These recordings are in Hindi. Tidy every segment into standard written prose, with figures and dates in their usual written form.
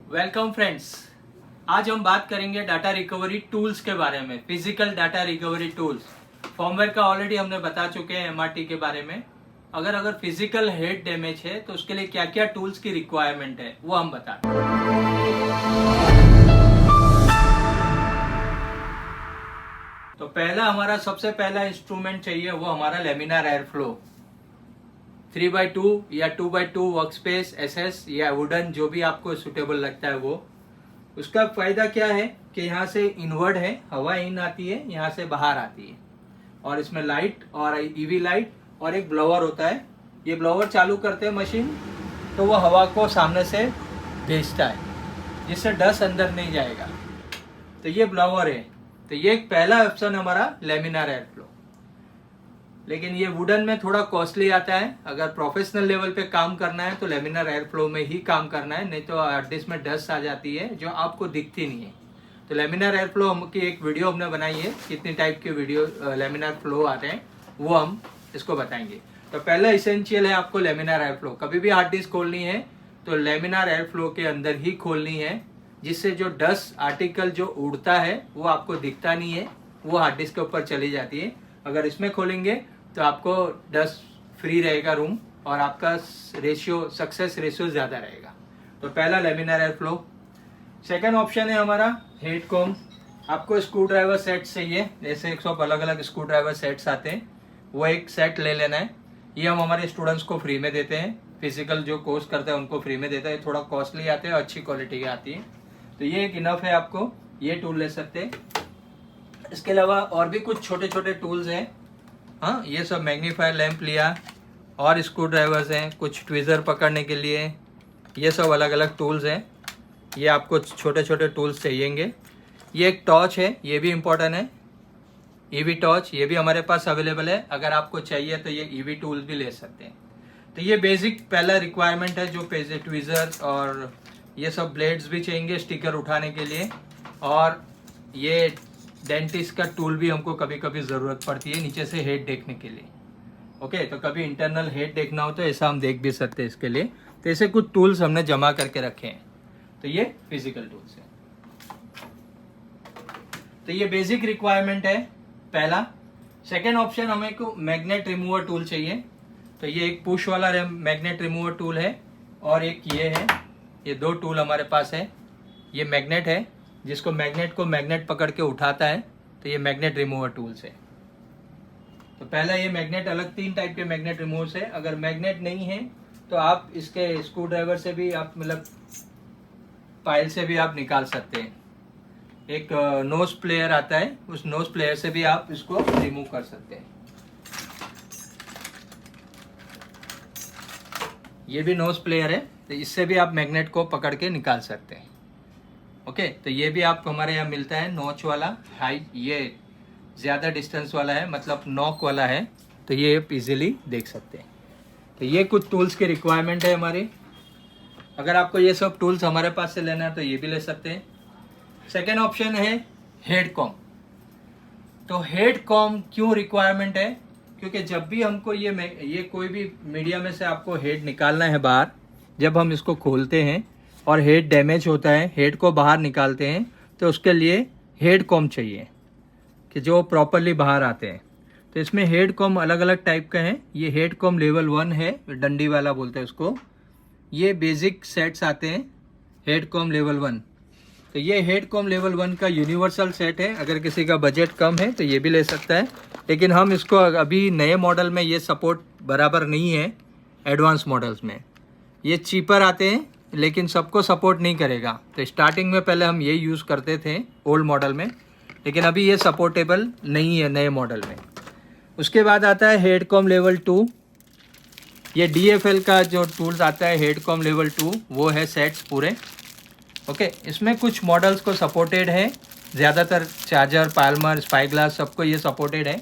Welcome friends. आज हम बात करेंगे डाटा रिकवरी टूल्स के बारे में। Physical data recovery tools, firmware का ऑलरेडी हमने बता चुके हैं एमआरटी के बारे में। अगर फिजिकल हेड डैमेज है तो उसके लिए क्या क्या टूल्स की रिक्वायरमेंट है वो हम बताते हैं। तो पहला सबसे पहला इंस्ट्रूमेंट चाहिए वो हमारा लेमिनार एयर फ्लो 3x2 या 2x2 वर्कस्पेस एसएस या वुडन, जो भी आपको सुटेबल लगता है वो। उसका फायदा क्या है कि यहाँ से इनवर्ड है, हवा इन आती है, यहाँ से बाहर आती है, और इसमें लाइट और ईवी लाइट और एक ब्लोअर होता है। ये ब्लोअर चालू करते हैं मशीन तो वो हवा को सामने से भेजता है जिससे डस्ट अंदर नहीं जाएगा। तो ये ब्लोअर है। तो ये एक पहला ऑप्शन हमारा लेमिनार एयर फ्लो। लेकिन ये वुडन में थोड़ा कॉस्टली आता है। अगर प्रोफेशनल लेवल पे काम करना है तो लेमिनार एयर फ्लो में ही काम करना है, नहीं तो हार्ड में डस्ट आ जाती है जो आपको दिखती नहीं है। तो लेमिनार एयर फ्लो की एक वीडियो हमने बनाई है, कितनी टाइप के वीडियो लेमिनार फ्लो आते हैं वो हम इसको बताएंगे। तो पहला इसेंशियल है आपको लेमिनार एयर फ्लो। कभी भी हार्ड डिस्क खोलनी है तो लेमिनार एयर फ्लो के अंदर ही खोलनी है, जिससे जो डस्ट आर्टिकल जो उड़ता है वो आपको दिखता नहीं है, वो हार्ड डिस्क के ऊपर चली जाती है। अगर इसमें खोलेंगे तो आपको डस्ट फ्री रहेगा रूम और आपका सक्सेस रेशियो ज़्यादा रहेगा। तो पहला laminar air flow. Second option है हमारा हेड कॉम। आपको स्क्रू ड्राइवर सेट चाहिए, जैसे 100 अलग अलग स्क्रू ड्राइवर सेट्स आते हैं, वो एक सेट ले लेना है। ये हम हमारे स्टूडेंट्स को फ्री में देते हैं, फिजिकल जो कोर्स करते हैं उनको फ्री में देते हैं। थोड़ा कॉस्टली आते हैं, अच्छी क्वालिटी के आती है। तो ये एक इनफ है, आपको ये टूल ले सकते हैं। इसके अलावा और भी कुछ छोटे छोटे टूल्स हैं। हाँ, ये सब मैग्नीफायर लैंप लिया और स्क्रू ड्राइवर्स हैं, कुछ ट्विज़र पकड़ने के लिए, ये सब अलग अलग टूल्स हैं। ये आपको छोटे छोटे टूल्स चाहिएंगे। ये एक टॉर्च है, ये भी इम्पोर्टेंट है, ईवी टॉर्च, ये भी हमारे पास अवेलेबल है। अगर आपको चाहिए तो ये ईवी टूल भी ले सकते हैं। तो ये बेसिक पहला रिक्वायरमेंट है, जो ट्विज़र और ये सब ब्लेड्स भी चाहिए स्टिकर उठाने के लिए। और ये डेंटिस्ट का टूल भी हमको कभी कभी ज़रूरत पड़ती है नीचे से हेड देखने के लिए। ओके, तो कभी इंटरनल हेड देखना हो तो ऐसा हम देख भी सकते हैं इसके लिए। तो ऐसे कुछ टूल्स हमने जमा करके रखे हैं। तो ये फिजिकल टूल्स है। तो ये बेसिक रिक्वायरमेंट है पहला। सेकेंड ऑप्शन हमें को मैग्नेट रिमूवर टूल चाहिए। तो ये एक पुश वाला मैग्नेट रिमूवर टूल है और एक ये है। ये दो टूल हमारे पास है। ये मैग्नेट है, जिसको मैग्नेट पकड़ के उठाता है। तो ये मैग्नेट रिमूवर टूल्स है। तो पहला ये मैग्नेट, अलग 3 टाइप के मैग्नेट रिमूवर्स है। अगर मैग्नेट नहीं है तो आप इसके स्क्रू ड्राइवर से भी आप मतलब पाइल से भी आप निकाल सकते हैं। एक नोज प्लेयर आता है, उस नोज प्लेयर से भी आप इसको रिमूव कर सकते हैं। ये भी नोज प्लेयर है, तो इससे भी आप मैग्नेट को पकड़ के निकाल सकते हैं। ओके, तो ये भी आपको हमारे यहाँ मिलता है, नॉच वाला हाई, ये ज़्यादा डिस्टेंस वाला है, मतलब नॉक वाला है। तो ये आप इजीली देख सकते हैं। तो ये कुछ टूल्स की रिक्वायरमेंट है हमारी। अगर आपको ये सब टूल्स हमारे पास से लेना है तो ये भी ले सकते हैं। सेकेंड ऑप्शन है हेड कॉम। तो हेड कॉम क्यों रिक्वायरमेंट है? क्योंकि जब भी हमको ये कोई भी मीडिया में से आपको हेड निकालना है बाहर, जब हम इसको खोलते हैं और हेड डैमेज होता है, हेड को बाहर निकालते हैं, तो उसके लिए हेड कॉम चाहिए कि जो प्रॉपरली बाहर आते हैं। तो इसमें हेड कॉम अलग अलग टाइप का है। ये हेड कॉम लेवल 1 है, डंडी वाला बोलते हैं उसको। ये बेसिक सेट्स आते हैं हेड कॉम लेवल 1। तो ये हेड कॉम लेवल 1 का यूनिवर्सल सेट है। अगर किसी का बजट कम है तो ये भी ले सकता है, लेकिन हम इसको अभी नए मॉडल में ये सपोर्ट बराबर नहीं है। एडवांस मॉडल्स में ये चीपर आते हैं, लेकिन सबको सपोर्ट नहीं करेगा। तो स्टार्टिंग में पहले हम ये यूज़ करते थे ओल्ड मॉडल में, लेकिन अभी ये सपोर्टेबल नहीं है नए मॉडल में। उसके बाद आता है हेड कॉम लेवल 2। ये DFL का जो टूल्स आता है हेड कॉम लेवल 2, वो है सेट्स पूरे। ओके, इसमें कुछ मॉडल्स को सपोर्टेड है, ज़्यादातर चार्जर, पाल्मर, स्पाईग्लास, सबको ये सपोर्टेड है।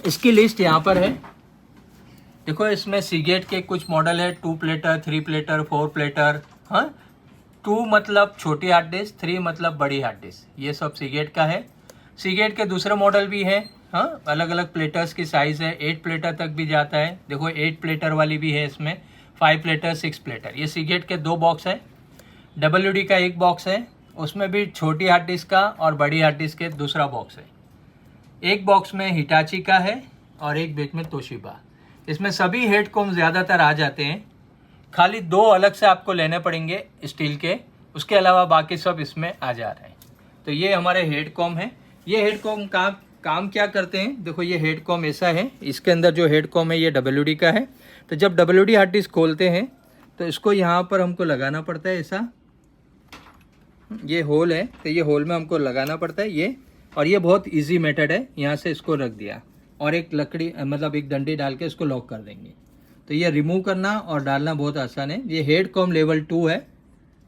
इसकी लिस्ट यहाँ पर है। देखो, इसमें सीगेट के कुछ मॉडल है, 2 प्लेटर, 3 प्लेटर, 4 प्लेटर। हाँ, 2 मतलब छोटी हार्ड डिस्क, 3 मतलब बड़ी हार्ड डिस्क। ये सब सीगेट का है। सीगेट के दूसरे मॉडल भी है। हाँ, अलग अलग प्लेटर्स की साइज़ है, 8 प्लेटर तक भी जाता है। देखो 8 प्लेटर वाली भी है इसमें, 5 प्लेटर, 6 प्लेटर। ये सीगेट के 2 बॉक्स है। WD का एक बॉक्स है, उसमें भी छोटी हार्ड डिस्क का और बड़ी हार्ड डिस्क के दूसरा बॉक्स है। एक बॉक्स में हिटाची का है और एक बीच में तोशिबा। इसमें सभी हेडकॉम ज़्यादातर आ जाते हैं, खाली 2 अलग से आपको लेने पड़ेंगे स्टील के, उसके अलावा बाकी सब इसमें आ जा रहे हैं। तो ये हमारे हेडकॉम है। ये हेडकॉम का काम क्या करते हैं, देखो ये हेडकॉम ऐसा है, इसके अंदर जो हेडकॉम है ये WD का है। तो जब WD हार्ड डिस्क खोलते हैं तो इसको यहाँ पर हमको लगाना पड़ता है, ऐसा ये होल है, तो ये होल में हमको लगाना पड़ता है ये। और ये बहुत इजी मेथड है, यहाँ से इसको रख दिया और एक लकड़ी मतलब एक डंडी डाल के इसको लॉक कर देंगे। तो ये रिमूव करना और डालना बहुत आसान है। ये हेडकॉम लेवल 2 है।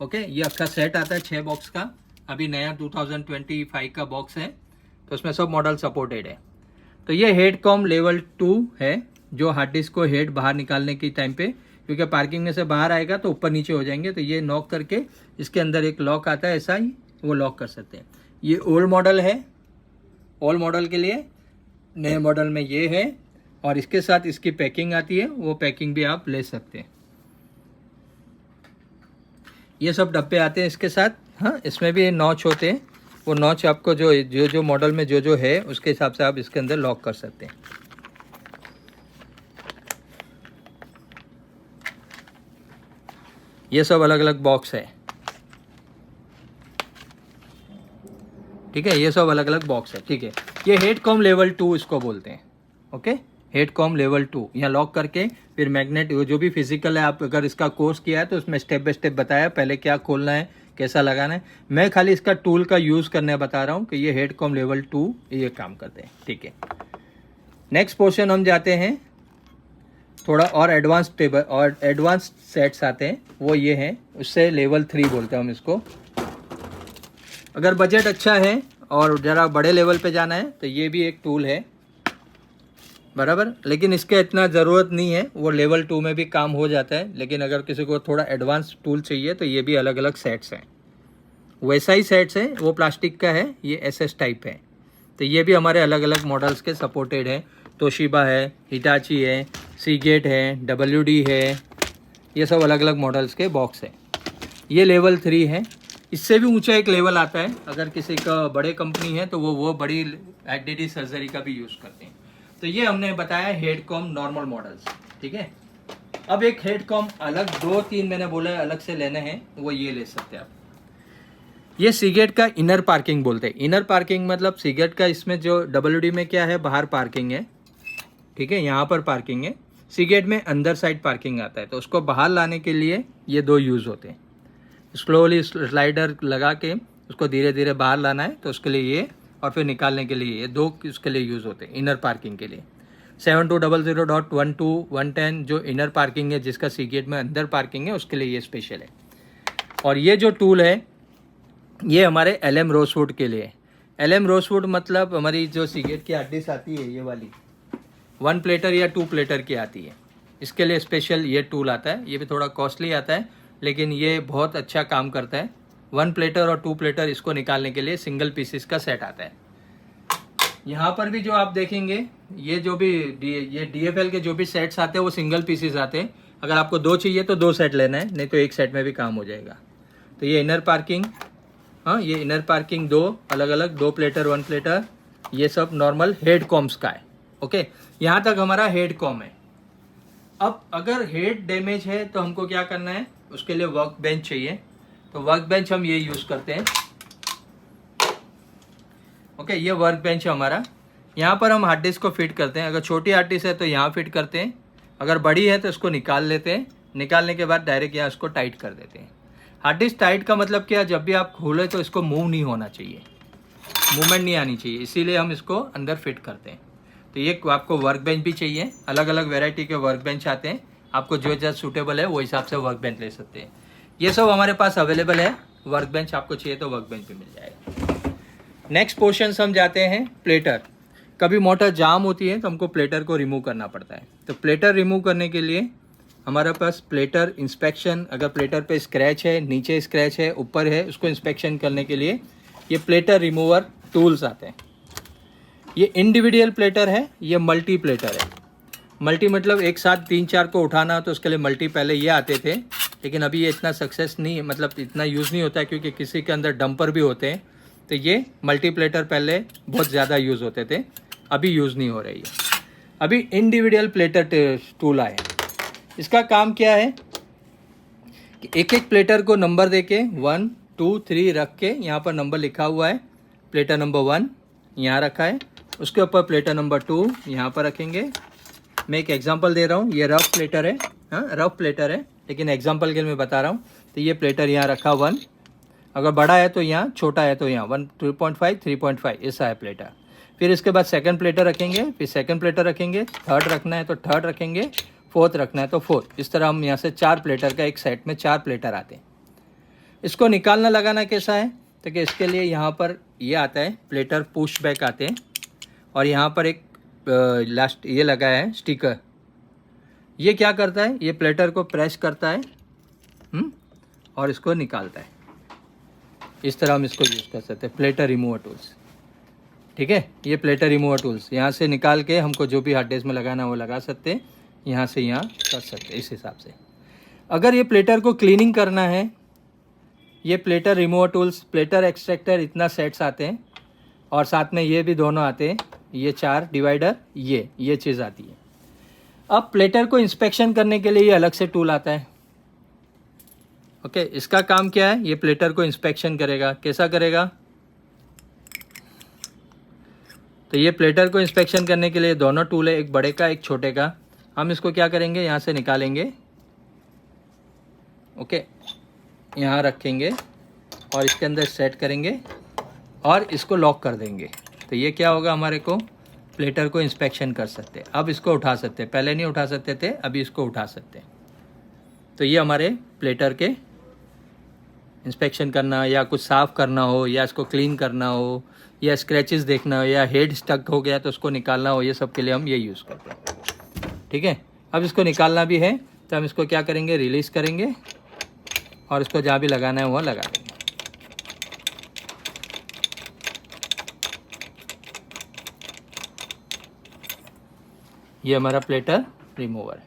ओके, ये अच्छा सेट आता है 6 बॉक्स का, अभी नया 2025 का बॉक्स है, तो उसमें सब मॉडल सपोर्टेड है। तो ये हेडकॉम लेवल 2 है, जो हार्ड डिस्क को हेड बाहर निकालने की टाइम पे, क्योंकि पार्किंग में से बाहर आएगा तो ऊपर नीचे हो जाएंगे, तो ये नॉक करके इसके अंदर एक लॉक आता है ऐसा ही, वो लॉक कर सकते हैं। ये ओल्ड मॉडल है, ओल्ड मॉडल के लिए। नए मॉडल में ये है और इसके साथ इसकी पैकिंग आती है, वो पैकिंग भी आप ले सकते हैं। ये सब डब्बे आते हैं इसके साथ। हाँ, इसमें भी नॉच होते हैं, वो नॉच आपको जो मॉडल में जो है उसके हिसाब से आप इसके अंदर लॉक कर सकते हैं। ये सब अलग अलग बॉक्स है, ठीक है, ये सब अलग अलग बॉक्स है, ठीक है। ये हेडकॉम लेवल 2 इसको बोलते हैं। ओके, हेडकॉम लेवल 2 यहाँ लॉक करके फिर मैग्नेट जो भी फिजिकल है, आप अगर इसका कोर्स किया है तो उसमें स्टेप बाय स्टेप बताया पहले क्या खोलना है, कैसा लगाना है। मैं खाली इसका टूल का यूज़ करने बता रहा हूँ कि ये हेडकॉम लेवल 2 ये काम करते हैं, ठीक है। नेक्स्ट पोर्शन हम जाते हैं, थोड़ा और एडवांस टेबल और एडवांस सेट्स आते हैं, वो ये हैं, उससे लेवल 3 बोलते हैं हम इसको। अगर बजट अच्छा है और ज़रा बड़े लेवल पे जाना है तो ये भी एक टूल है बराबर, लेकिन इसके इतना ज़रूरत नहीं है, वो लेवल 2 में भी काम हो जाता है। लेकिन अगर किसी को थोड़ा एडवांस टूल चाहिए तो ये भी अलग अलग सेट्स हैं, वैसा ही सेट्स है, वो प्लास्टिक का है, ये SS टाइप है। तो ये भी हमारे अलग अलग मॉडल्स के सपोर्टेड है। तोशिबा है, हिटाची है, सीगेट है, WD है, ये सब अलग अलग मॉडल्स के बॉक्स है। ये लेवल 3 है। इससे भी ऊंचा एक लेवल आता है, अगर किसी का बड़े कंपनी है तो वो बड़ी HDD सर्जरी का भी यूज़ करते हैं। तो ये हमने बताया हेडकॉम नॉर्मल मॉडल्स, ठीक है। अब एक हेडकॉम अलग 2-3 मैंने बोला अलग से लेने हैं, वो ये ले सकते हैं आप। ये सीगेट का इनर पार्किंग बोलते हैं। इनर पार्किंग मतलब सीगेट का, इसमें जो WD में क्या है, बाहर पार्किंग है, ठीक है, यहाँ पर पार्किंग है। सीगेट में अंदर साइड पार्किंग आता है, तो उसको बाहर लाने के लिए ये 2 यूज़ होते हैं। स्लोली स्लाइडर लगा के उसको धीरे धीरे बाहर लाना है, तो उसके लिए ये, और फिर निकालने के लिए ये 2 उसके लिए यूज़ होते हैं इनर पार्किंग के लिए। 7200.12.110 जो इनर पार्किंग है, जिसका सीगेट में अंदर पार्किंग है, उसके लिए ये स्पेशल है। और ये जो टूल है ये हमारे LM रोजवुड के लिए। LM रोजवुड मतलब हमारी जो सीगेट की हार्ड डिस्क आती है, ये वाली 1 प्लेटर या 2 प्लेटर की आती है, इसके लिए स्पेशल ये टूल आता है। ये भी थोड़ा कॉस्टली आता है, लेकिन ये बहुत अच्छा काम करता है। 1 प्लेटर और 2 प्लेटर इसको निकालने के लिए सिंगल पीसेस का सेट आता है। यहाँ पर भी जो आप देखेंगे, ये जो भी ये DFL के जो भी सेट्स आते हैं वो सिंगल पीसेस आते हैं। अगर आपको 2 चाहिए तो 2 सेट लेना है, नहीं तो 1 सेट में भी काम हो जाएगा। तो ये इनर पार्किंग, हाँ, ये इनर पार्किंग 2 अलग अलग, 2 प्लेटर 1 प्लेटर, ये सब नॉर्मल हेडकॉम्स का है। ओके, यहाँ तक हमारा हेडकॉम है। अब अगर हेड डैमेज है तो हमको क्या करना है, उसके लिए वर्क बेंच चाहिए। तो वर्क बेंच हम ये यूज़ करते हैं। ओके, ये वर्क बेंच है हमारा। यहाँ पर हम हार्ड डिस्क को फिट करते हैं। अगर छोटी हार्ड डिस्क है तो यहाँ फिट करते हैं, अगर बड़ी है तो इसको निकाल लेते हैं। निकालने के बाद डायरेक्ट यहाँ इसको टाइट कर देते हैं। हार्ड डिस्क टाइट का मतलब क्या, जब भी आप खोले तो इसको मूव नहीं होना चाहिए, मूवमेंट नहीं आनी चाहिए, इसीलिए हम इसको अंदर फिट करते हैं। तो ये आपको वर्क बेंच भी चाहिए, अलग अलग वेराइटी के वर्क बेंच आते हैं, आपको जो जैसा सूटेबल है वो हिसाब से वर्क बेंच ले सकते हैं। ये सब हमारे पास अवेलेबल है। वर्क बेंच आपको चाहिए तो वर्क बेंच भी मिल जाएगा। नेक्स्ट पोर्शन हम जाते हैं प्लेटर। कभी मोटर जाम होती है तो हमको प्लेटर को रिमूव करना पड़ता है। तो प्लेटर रिमूव करने के लिए हमारे पास प्लेटर इंस्पेक्शन, अगर प्लेटर पे स्क्रैच है, नीचे स्क्रैच है, ऊपर है, उसको इंस्पेक्शन करने के लिए ये प्लेटर रिमूवर टूल्स आते हैं। ये इंडिविजुअल प्लेटर है, ये मल्टी प्लेटर है। मल्टी मतलब एक साथ 3-4 को उठाना, तो उसके लिए मल्टी पहले ये आते थे, लेकिन अभी ये इतना सक्सेस नहीं, मतलब इतना यूज़ नहीं होता है, क्योंकि किसी के अंदर डंपर भी होते हैं। तो ये मल्टीप्लेटर पहले बहुत ज़्यादा यूज़ होते थे, अभी यूज़ नहीं हो रही है। अभी इंडिविजुअल प्लेटर टूल आए। इसका काम क्या है कि एक एक प्लेटर को नंबर देके 1 2 3 रख के, यहाँ पर नंबर लिखा हुआ है। प्लेटर नंबर 1 यहाँ रखा है, उसके ऊपर प्लेटर नंबर 2 यहाँ पर रखेंगे। मैं एक एग्जांपल दे रहा हूँ, ये रफ प्लेटर है, हाँ रफ प्लेटर है, लेकिन एग्जांपल के लिए मैं बता रहा हूँ। तो ये प्लेटर यहाँ रखा 1, अगर बड़ा है तो यहाँ, छोटा है तो यहाँ 1 2.5 3.5 ऐसा है प्लेटर। फिर इसके बाद सेकंड प्लेटर रखेंगे, फिर सेकंड प्लेटर रखेंगे, थर्ड रखना है तो थर्ड रखेंगे, फोर्थ रखना है तो फोर्थ। इस तरह हम यहाँ से 4 प्लेटर का, एक सेट में 4 प्लेटर आते हैं। इसको निकालना लगाना कैसा है, तो कि इसके लिए यहाँ पर ये आता है प्लेटर पुश बैक आते हैं, और यहाँ पर एक लास्ट ये लगा है स्टिकर। ये क्या करता है, ये प्लेटर को प्रेस करता है और इसको निकालता है। इस तरह हम इसको यूज़ कर सकते हैं, प्लेटर रिमूवर टूल्स। ठीक है, ये प्लेटर रिमूवर टूल्स यहाँ से निकाल के हमको जो भी हार्ड डिस्क में लगाना है वो लगा सकते हैं, यहाँ से यहाँ कर सकते हैं इस हिसाब से। अगर ये प्लेटर को क्लीनिंग करना है, ये platter remover tools, platter extractor, इतना सेट्स आते हैं, और साथ में ये भी दोनों आते हैं, ये 4 डिवाइडर, ये चीज़ आती है। अब प्लेटर को इंस्पेक्शन करने के लिए ये अलग से टूल आता है। ओके, इसका काम क्या है, ये प्लेटर को इंस्पेक्शन करेगा। कैसा करेगा, तो ये प्लेटर को इंस्पेक्शन करने के लिए दोनों टूल है, एक बड़े का एक छोटे का। हम इसको क्या करेंगे, यहाँ से निकालेंगे, ओके, यहाँ रखेंगे और इसके अंदर सेट करेंगे और इसको लॉक कर देंगे। तो ये क्या होगा, हमारे को प्लेटर को इंस्पेक्शन कर सकते हैं। अब इसको उठा सकते हैं, पहले नहीं उठा सकते थे, अभी इसको उठा सकते हैं। तो ये हमारे प्लेटर के इंस्पेक्शन करना, या कुछ साफ़ करना हो, या इसको क्लीन करना हो, या स्क्रैचेस देखना हो, या हेड स्टक हो गया तो उसको निकालना हो, ये सब के लिए हम ये यूज़ करते हैं। ठीक है, अब इसको निकालना भी है तो हम इसको क्या करेंगे, रिलीज़ करेंगे और इसको जहाँ भी लगाना है वहाँ लगा देंगे। ये हमारा प्लेटर रिमूवर है।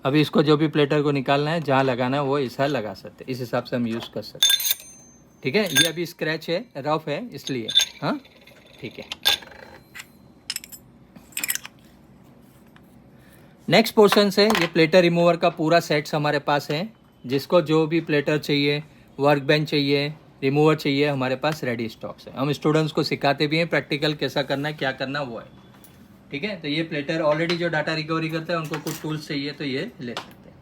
अभी इसको जो भी प्लेटर को निकालना है, जहाँ लगाना है वो ऐसा लगा सकते हैं, इस हिसाब से हम यूज़ कर सकते हैं। ठीक है, ये अभी स्क्रैच है, रफ है इसलिए, हाँ ठीक है। नेक्स्ट पोर्शन से ये प्लेटर रिमूवर का पूरा सेट्स हमारे पास है। जिसको जो भी प्लेटर चाहिए, वर्क बेंच चाहिए, रिमूवर चाहिए, हमारे पास रेडी स्टॉक्स है। हम स्टूडेंट्स को सिखाते भी हैं, प्रैक्टिकल कैसा करना है, क्या करना है वो है। ठीक है, तो ये प्लेटर ऑलरेडी जो डाटा रिकवरी करते हैं उनको कुछ टूल्स चाहिए तो ये ले सकते हैं।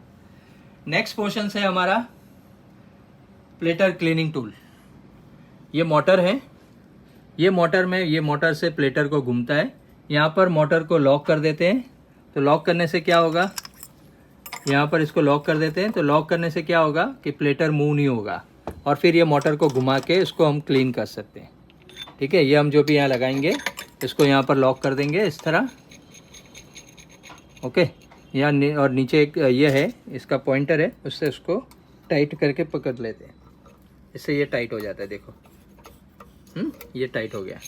नेक्स्ट पोर्शन है हमारा प्लेटर क्लीनिंग टूल। ये मोटर है, ये मोटर में, ये मोटर से प्लेटर को घूमता है। यहाँ पर मोटर को लॉक कर देते हैं, तो लॉक करने से क्या होगा, यहाँ पर इसको लॉक कर देते हैं, तो लॉक करने से क्या होगा कि प्लेटर मूव नहीं होगा, और फिर ये मोटर को घुमा के इसको हम क्लीन कर सकते हैं। ठीक है, ये हम जो भी यहाँ लगाएंगे, इसको यहाँ पर लॉक कर देंगे इस तरह, ओके। यहाँ और नीचे एक ये है, इसका पॉइंटर है, उससे उसको टाइट करके पकड़ लेते हैं, इससे ये टाइट हो जाता है, देखो ये टाइट हो गया,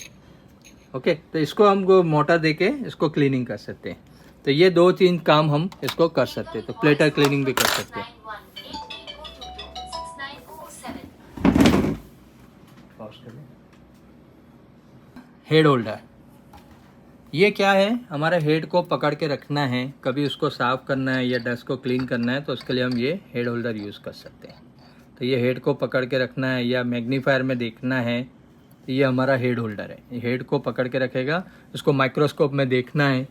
ओके। तो इसको हम मोटर देके इसको क्लीनिंग कर सकते हैं। तो ये 2-3 काम हम इसको कर सकते हैं, तो प्लेटर क्लीनिंग भी कर सकते हैं। हेड होल्डर, ये क्या है, हमारे हेड को पकड़ के रखना है, कभी उसको साफ़ करना है या डस्ट को क्लीन करना है, तो उसके लिए हम ये हेड होल्डर यूज़ कर सकते हैं। तो ये हेड को पकड़ के रखना है या मैग्नीफायर में देखना है, तो ये हमारा हेड होल्डर है। ये हेड को पकड़ के रखेगा, उसको माइक्रोस्कोप में देखना है,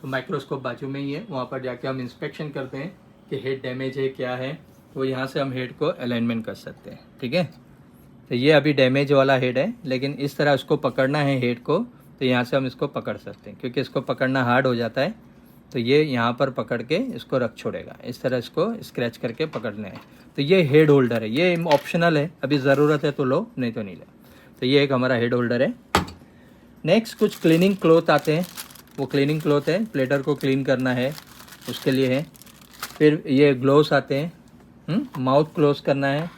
तो माइक्रोस्कोप बाजू में ही है, वहाँ पर जाके हम इंस्पेक्शन करते हैं कि हेड डैमेज है क्या है, तो यहाँ से हम हेड को अलाइनमेंट कर सकते हैं। ठीक है, तो ये अभी डैमेज वाला हेड है, लेकिन इस तरह उसको पकड़ना है हेड को, तो यहाँ से हम इसको पकड़ सकते हैं, क्योंकि इसको पकड़ना हार्ड हो जाता है, तो ये यहाँ पर पकड़ के इसको रख छोड़ेगा, इस तरह इसको स्क्रैच करके पकड़ना है। तो ये हेड होल्डर है, ये ऑप्शनल है, अभी ज़रूरत है तो लो, नहीं तो नहीं लो। तो ये एक हमारा हेड होल्डर है। नेक्स्ट कुछ क्लीनिंग क्लॉथ आते हैं, वो क्लीनिंग क्लॉथ है, प्लेटर को क्लीन करना है उसके लिए है। फिर ये ग्लोव्स आते हैं, माउथ क्लोज करना है,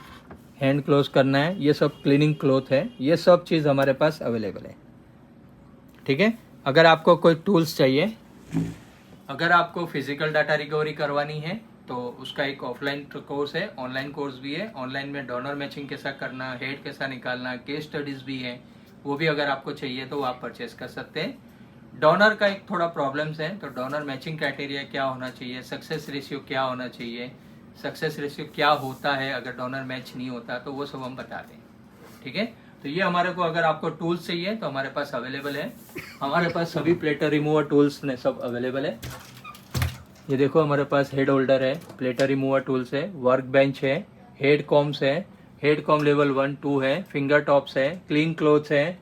हैंड क्लोज करना है, ये सब क्लीनिंग क्लॉथ है। ये सब चीज़ हमारे पास अवेलेबल है। ठीक है, अगर आपको कोई टूल्स चाहिए, अगर आपको फिजिकल डाटा रिकवरी करवानी है तो उसका एक ऑफलाइन कोर्स है, ऑनलाइन कोर्स भी है। ऑनलाइन में डोनर मैचिंग कैसा करना, हेड कैसा निकालना, केस स्टडीज भी है, वो भी अगर आपको चाहिए तो आप परचेस कर सकते हैं। डोनर का एक थोड़ा प्रॉब्लम्स है, तो डोनर मैचिंग क्राइटेरिया क्या होना चाहिए, सक्सेस रेशियो क्या होना चाहिए, सक्सेस रेशियो क्या होता है अगर डोनर मैच नहीं होता, तो वो सब हम बताते हैं। ठीक है, तो ये हमारे को अगर आपको टूल्स चाहिए तो हमारे पास अवेलेबल है। हमारे पास सभी प्लेटर रिमूवर टूल्स ने सब अवेलेबल है। ये देखो हमारे पास हेड होल्डर है, प्लेटर रिमूवर टूल्स है, वर्क बेंच है, हेड कॉम्स है, हेड कॉम लेवल 1 2 है, फिंगर टॉप्स है, क्लीन क्लोथ्स है,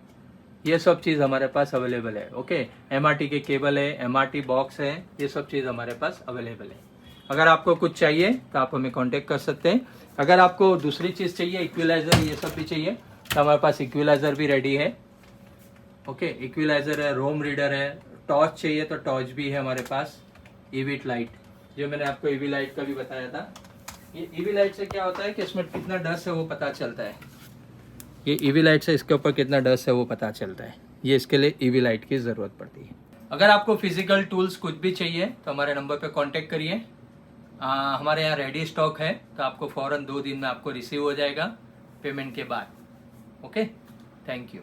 ये सब चीज़ हमारे पास अवेलेबल है। ओके, एमआरटी के केबल है, एमआरटी बॉक्स है, ये सब चीज़ हमारे पास अवेलेबल है। अगर आपको कुछ चाहिए तो आप हमें कांटेक्ट कर सकते हैं। अगर आपको दूसरी चीज़ चाहिए, इक्विलाइजर ये सब भी चाहिए, तो हमारे पास इक्विलाइजर भी रेडी है। ओके, इक्विलाइजर है, रोम रीडर है, टॉर्च चाहिए तो टॉर्च भी है हमारे पास, ईवी लाइट, जो मैंने आपको ईवी लाइट का भी बताया था। ये ईवी लाइट से क्या होता है कि इसमें कितना डस्ट है वो पता चलता है। ये ईवी लाइट से इसके ऊपर कितना डस्ट है वो पता चलता है। ये इसके लिए ईवी लाइट की ज़रूरत पड़ती है। अगर आपको फिजिकल टूल्स कुछ भी चाहिए तो हमारे नंबर पे कांटेक्ट करिए। हमारे यहाँ रेडी स्टॉक है, तो आपको फ़ौरन 2 दिन में आपको रिसीव हो जाएगा पेमेंट के बाद। Okay, thank you.